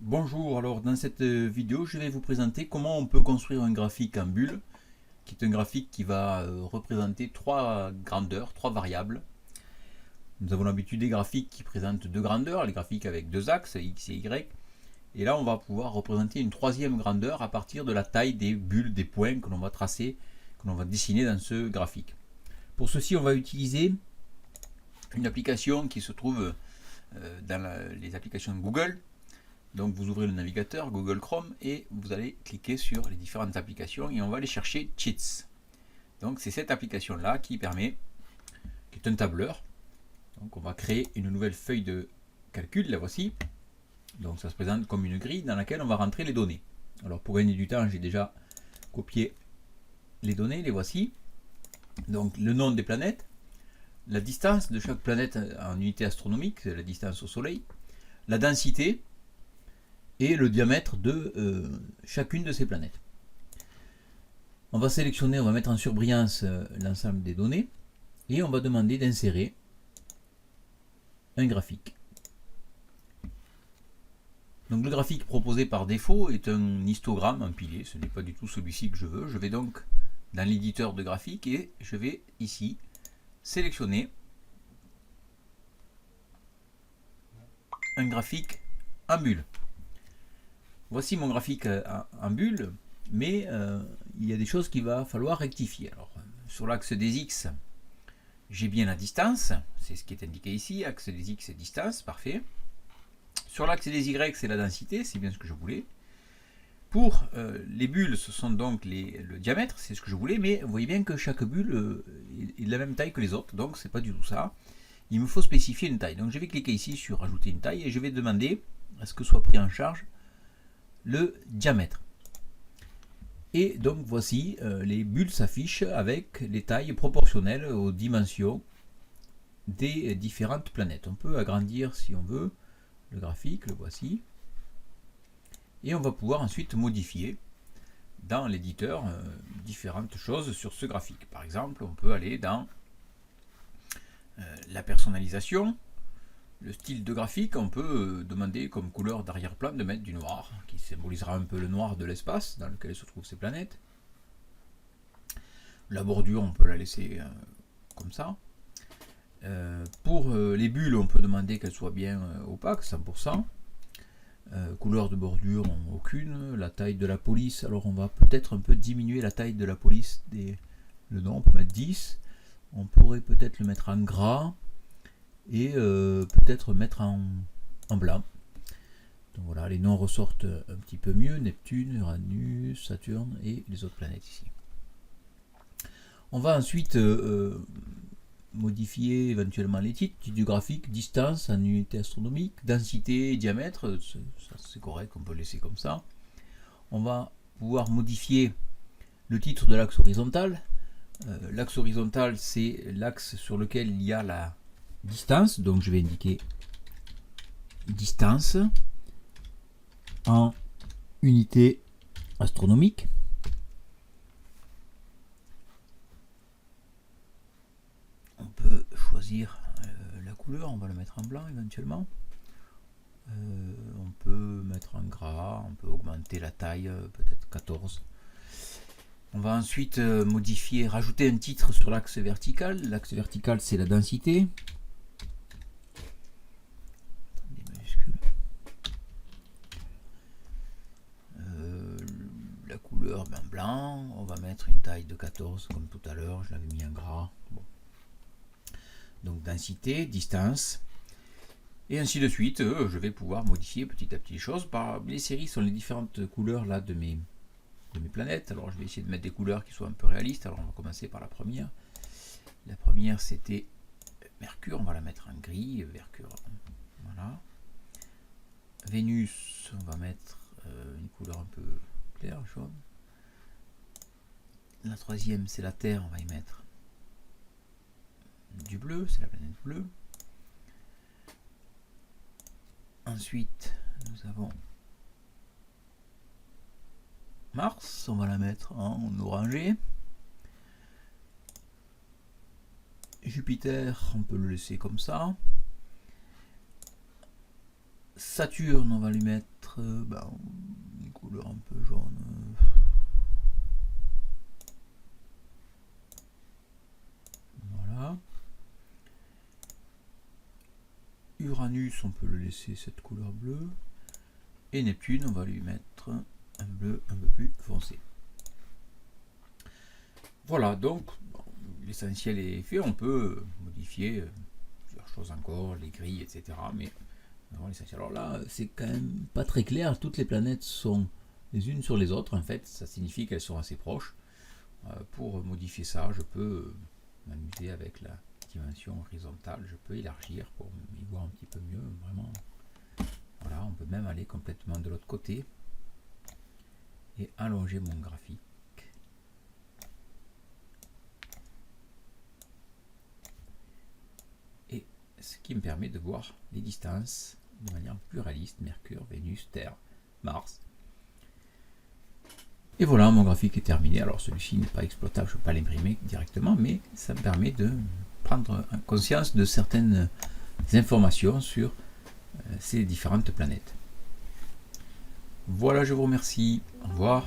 Bonjour, alors dans cette vidéo je vais vous présenter comment on peut construire un graphique en bulle qui est un graphique qui va représenter trois grandeurs, trois variables. Nous avons l'habitude des graphiques qui présentent deux grandeurs, les graphiques avec deux axes, X et Y, et là on va pouvoir représenter une troisième grandeur à partir de la taille des bulles, des points que l'on va tracer, que l'on va dessiner dans ce graphique. Pour ceci on va utiliser une application qui se trouve dans les applications de Google. Donc vous ouvrez le navigateur Google Chrome et vous allez cliquer sur les différentes applications et on va aller chercher Cheats. Donc c'est cette application là qui permet, qui est un tableur. Donc on va créer une nouvelle feuille de calcul, la voici. Donc ça se présente comme une grille dans laquelle on va rentrer les données. Alors pour gagner du temps, j'ai déjà copié les données, les voici. Donc le nom des planètes, la distance de chaque planète en unité astronomique, la distance au Soleil, la densité, et le diamètre de chacune de ces planètes. On va sélectionner, on va mettre en surbrillance l'ensemble des données et on va demander d'insérer un graphique. Donc le graphique proposé par défaut est un histogramme empilé, ce n'est pas du tout celui-ci que je veux. Je vais donc dans l'éditeur de graphique et je vais ici sélectionner un graphique en bulle. Voici mon graphique en bulle, mais il y a des choses qu'il va falloir rectifier. Alors, sur l'axe des X, j'ai bien la distance, c'est ce qui est indiqué ici, axe des X et distance, parfait. Sur l'axe des Y, c'est la densité, c'est bien ce que je voulais. Pour les bulles, ce sont donc le diamètre, c'est ce que je voulais, mais vous voyez bien que chaque bulle est de la même taille que les autres, donc c'est pas du tout ça. Il me faut spécifier une taille. Donc je vais cliquer ici sur ajouter une taille et je vais demander à ce que soit pris en charge le diamètre. Et donc voici, les bulles s'affichent avec les tailles proportionnelles aux dimensions des différentes planètes. On peut agrandir si on veut le graphique, le voici. Et on va pouvoir ensuite modifier dans l'éditeur différentes choses sur ce graphique. Par exemple, on peut aller dans la personnalisation. Le style de graphique, on peut demander comme couleur d'arrière-plan de mettre du noir, qui symbolisera un peu le noir de l'espace dans lequel se trouvent ces planètes. La bordure, on peut la laisser comme ça. Pour les bulles, on peut demander qu'elles soient bien opaques, 100%. Couleur de bordure, aucune. La taille de la police, alors on va peut-être un peu diminuer la taille de la police. Le nom, on peut mettre 10. On pourrait peut-être le mettre en gras. Et peut-être mettre en blanc. Donc voilà, les noms ressortent un petit peu mieux, Neptune, Uranus, Saturne et les autres planètes ici. On va ensuite modifier éventuellement les titres du graphique, distance en unité astronomique, densité, diamètre, ça c'est correct, on peut laisser comme ça. On va pouvoir modifier le titre de l'axe horizontal. L'axe horizontal, c'est l'axe sur lequel il y a la distance, donc je vais indiquer distance en unité astronomique. On peut choisir la couleur, on va le mettre en blanc éventuellement. On peut mettre en gras, on peut augmenter la taille, peut-être 14. On va ensuite modifier, rajouter un titre sur l'axe vertical. L'axe vertical, c'est la densité. La couleur, blanc. On va mettre une taille de 14 comme tout à l'heure. Je l'avais mis en gras. Bon. Donc densité, distance. Et ainsi de suite, je vais pouvoir modifier petit à petit les choses. Les séries sont les différentes couleurs là de mes planètes. Alors je vais essayer de mettre des couleurs qui soient un peu réalistes. Alors on va commencer par la première. La première c'était Mercure, on va la mettre en gris. Mercure, voilà. Vénus, on va mettre une couleur un peu claire, jaune. La troisième c'est la Terre, on va y mettre du bleu, c'est la planète bleue. Ensuite, nous avons Mars, on va la mettre en orangé. Jupiter, on peut le laisser comme ça. Saturne, on va lui mettre mettre des couleurs un peu jaunes. Voilà. Uranus, on peut le laisser cette couleur bleue. Et Neptune, on va lui mettre un bleu un peu plus foncé. Voilà, donc l'essentiel est fait. On peut modifier plusieurs choses encore, les grilles, etc. Mais l'essentiel. Alors là, c'est quand même pas très clair. Toutes les planètes sont les unes sur les autres. En fait, ça signifie qu'elles sont assez proches. Pour modifier ça, je peux m'amuser avec la dimension horizontale. Je peux élargir pour y voir un petit peu mieux. Vraiment. Voilà, on peut même aller complètement de l'autre côté et allonger mon graphique. Et ce qui me permet de voir les distances de manière plus réaliste. Mercure, Vénus, Terre, Mars. Et voilà, mon graphique est terminé. Alors celui-ci n'est pas exploitable, je ne peux pas l'imprimer directement, mais ça me permet de prendre conscience de certaines informations sur ces différentes planètes. Voilà, je vous remercie. Au revoir.